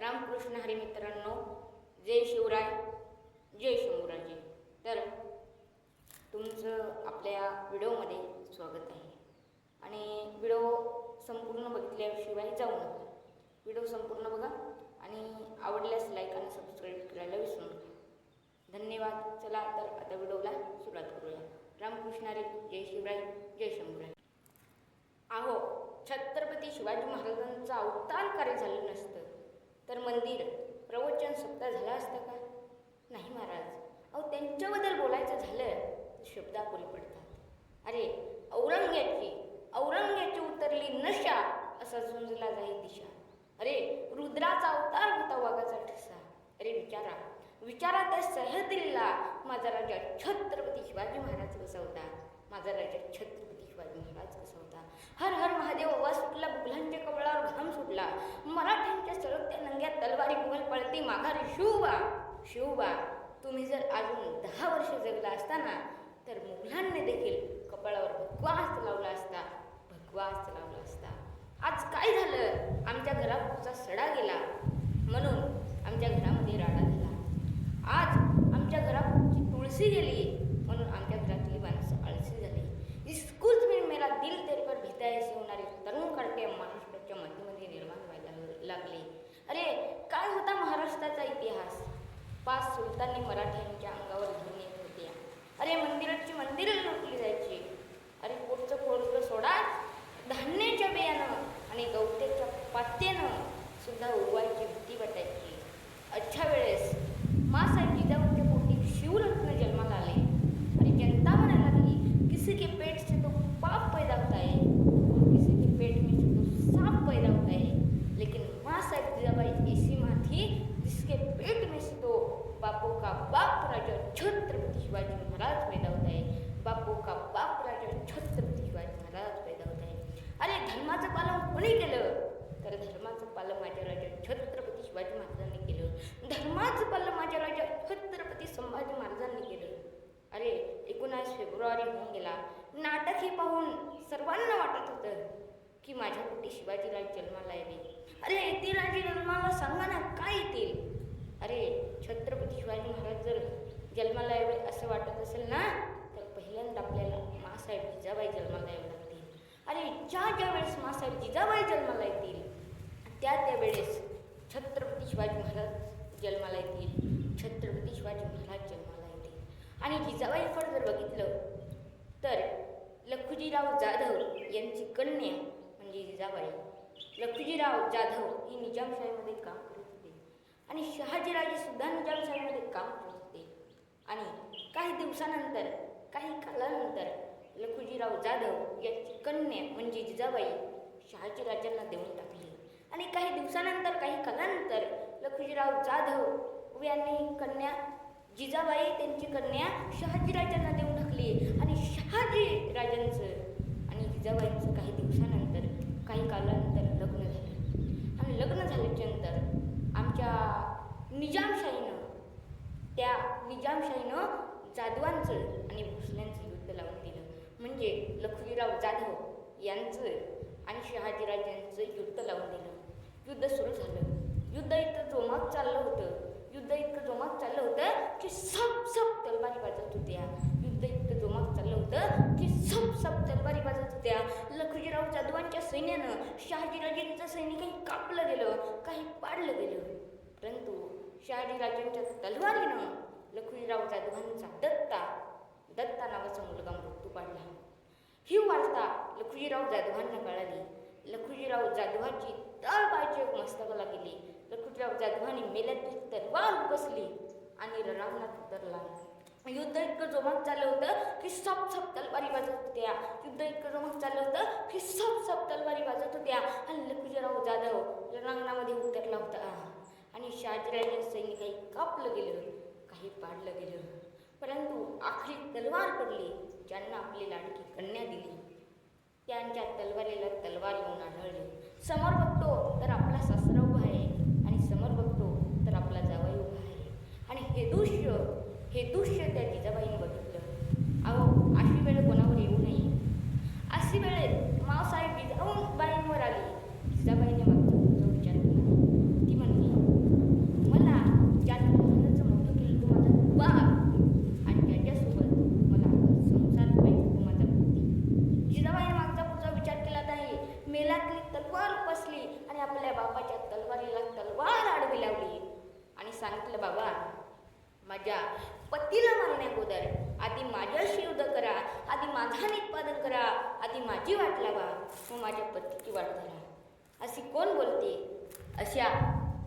रामकृष्ण हरी मित्रांनो, जय शिवराय, जय शंभूराजे. तर तुमचं आपल्या व्हिडिओमध्ये स्वागत आहे. आणि व्हिडिओ संपूर्ण बघितल्याशिवाय जाऊ नका. व्हिडिओ संपूर्ण बघा आणि आवडल्यास लाईक आणि सबस्क्राईब करायला विसरू नका. धन्यवाद. चला तर आता व्हिडिओला सुरुवात करूया. रामकृष्ण हरी, जय शिवराय, जय शंभूराय. अहो, छत्रपती शिवाजी महाराजांचं अवतार कार्य झालं नसतं तर मंदिर प्रवचन सप्ताह झाला असतं का? नाही महाराज. अहो, त्यांच्याबद्दल बोलायचं झालं तर शब्द अपुरे पडतात. अरे, औरंग्याची उतरली नशा असा झुंजला जाई दिशा. अरे, रुद्राचा अवतार होता वाघाचा ठसा. अरे विचारा त्या सह्याद्रीला माझा राजा छत्रपती शिवाजी महाराज कसा होता. माझा राजा छत्रपती शिवाजी महाराज कसा होता. हर हर महादेव आवाज सुटला, मुघलांच्या कवळावर घाम सुटला. मराठ्यांच्या सरकत्या नंग्या तलवारी मुघल पळती माघारी. शिवबा, तुम्ही जर अजून 10 वर्ष जगला असताना तर मुघलांनी देखील कपाळावर भगवाच लावला असता. आज काय झालं? आमच्या घराचा सडा गेला म्हणून आमच्या घरामध्ये राडा झाला. आज आमच्या घराची तुळशी गेली म्हणून आमच्या घरातली माणसं आळशी झाली. इस्कूल में मेरा दिल तेरे पर भीता है होणारे तरुण काढते महाराष्ट्राच्या मातीमध्ये निर्माण व्हायला लागले. अरे, काय होता महाराष्ट्राचा इतिहास? 5 सुलतानी मराठ्यांच्या अंगावर घेऊन येत होत्या. अरे, मंदिरं लुटली जायची. अरे, पोटचं सोडा, धान्याच्या बियानं आणि गवत्याच्या पात्यानं सुद्धा उगवायची भीती वाटायची. अच्छा वेळेस माँसाहेब जिजाऊच्या पोटी शिवरत्न जन्माला आले. आणि जनता म्हणायला लागली, किसी के पेट से तो पाप पैदा होता है और किसी के पेट में से तो सांप पैदा होता है, लेकिन माँसाहेब जिजाबाई ऐसी माँ थी जिसके पेट में से तो बापों का बाप राजा छत्रपती शिवाजी महाराज पैदा होता है. बापों का बाप राजा छत्रपती शिवाजी महाराज पैदा होता है. अरे, धर्माचं पालन कोणी केलं? तर धर्माचं पालन माझ्या राजा छत्रपती शिवाजी महाराजांनी केलं. धर्माचं पालन माझ्या राजा छत्रपती संभाजी महाराजांनी केलं. अरे, 19 फेब्रुवारी होऊन गेला. नाटक हे पाहून सर्वांना वाटत होतं की माझ्या पोटी शिवाजीराज जन्माला यावे. अरे, येतील राजे जन्माला, सांगा ना काय येतील? अरे, छत्रपती शिवाजी महाराज जर जन्माला यावे असं वाटत असेल ना तर पहिल्यांदा आपल्याला माँसाहेब जिजाबाई जन्माला यावे लागतील. अरे, ज्या वेळेस माँसाहेब जिजाबाई जन्माला येतील त्यावेळेस छत्रपती शिवाजी महाराज जन्माला येतील. छत्रपती शिवाजी महाराज जन्माला येतील. आणि जिजाबाईकडे जर बघितलं तर लखुजीराव जाधव यांची कन्या म्हणजे जिजाबाई. लखुजीराव जाधव ही निजामशाहीमध्ये काम करत होते आणि शहाजीराजे सुद्धा निजामशाहीमध्ये काम करत होते. आणि काही कालानंतर लखुजीराव जाधव यांची कन्या म्हणजे जिजाबाई शहाजीराजांना देऊन टाकली. आणि काही कालानंतर लखुजीराव जाधव यांनी जिजाबाई त्यांची कन्या शहाजीराजांना देऊन टाकली. आणि शहाजीराजांचं आणि जिजाबाईंचं काही कालानंतर लग्न झालं. आणि लग्न झाल्याच्यानंतर आमच्या निजामशाहीनं जाधवांचं आणि भोसल्यांचं युद्ध लावून दिलं. म्हणजे लखुजीराव जाधव यांचं आणि शहाजीराजांचं युद्ध लावून दिलं. युद्ध सुरू झालं. युद्ध इतकं जोमात चाललं होतं की सब तलवारी वाजत होत्या. लखुजीराव जाधवांच्या सैन्यानं शहाजीराजांचं सैन्य काही कापलं गेलं, काही पाडलं गेलं. परंतु शहाजीराजांच्या तलवारीनं लखुजीराव जाधवांचा दत्ता नावाचा मुलगा मृत्यू पाडला. ही वार्ता लखुजीराव जाधवांना कळाली. लखुजीराव जाधवाची तळपायची मस्तकाला गेली. लखुजीराव जाधवांनी मेल्याची तलवार बसली आणि रणांगणात उतरला. युद्ध इतकं जोमात चाललं होतं की सब तलवारी वाजत होत्या. आणि लखुजीराव जाधव रणांगणामध्ये उतरला होता. आणि शहाजीराजांचं सैन्य काही कापलं गेलं, काही पाडलं गेलं. परंतु आखरी तलवार पडली. ज्यांना आपली लाडकी कन्या दिली त्यांच्या तलवारीला तलवार येऊन आढळली. समोर बघतो तर आपला सासरा उभा आहे आणि समोर बघतो तर आपला जावई उभा आहे. आणि हे दृश्य त्या जिजाबाईने बघितलं. अहो, अशी वेळ कोणावर येऊ नये. अशी वेळेत माँसाहेब जिजाऊबाईंवर आली. जिजाबाईने मागचा पुढचा विचार केला. ती म्हणली, माझ्या पतीला मारण्या अगोदर आधी माझ्याशी युद्ध करा, आधी माझा निष्पादन करा, आधी माझी वाट लावा, मग माझ्या पतीची वाट धरा. अशी कोण बोलते? अशा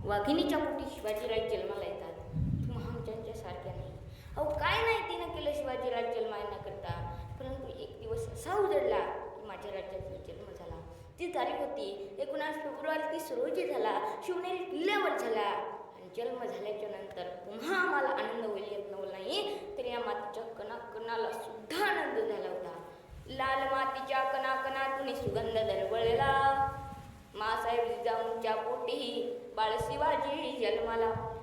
वाघिणीच्या पोटी शिवाजीराज जन्माला येतात. महामचंद्राच्या सारख्या नाही. अहो काय नाही तिनं केलं शिवाजीराज जन्म येण्याकरता, परंतु एक दिवस असा उजडला की माझ्या राज्याचा जन्म झाला. ती तारीख होती 19 फेब्रुवारी 30 रोजी झाला. शिवनेरी किल्ल्यावर झाला. आणि जन्म झाल्याच्या नंतर पुन्हा आम्हाला आनंद होईल येत नाही, तर या मातीच्या कणाकणाला सुद्धा आनंद झाला होता. लाल मातीच्या कणाकणातून सुगंध दरवळला. मासाहेब जिजाऊंच्या पोटी बाळ शिवाजी जन्माला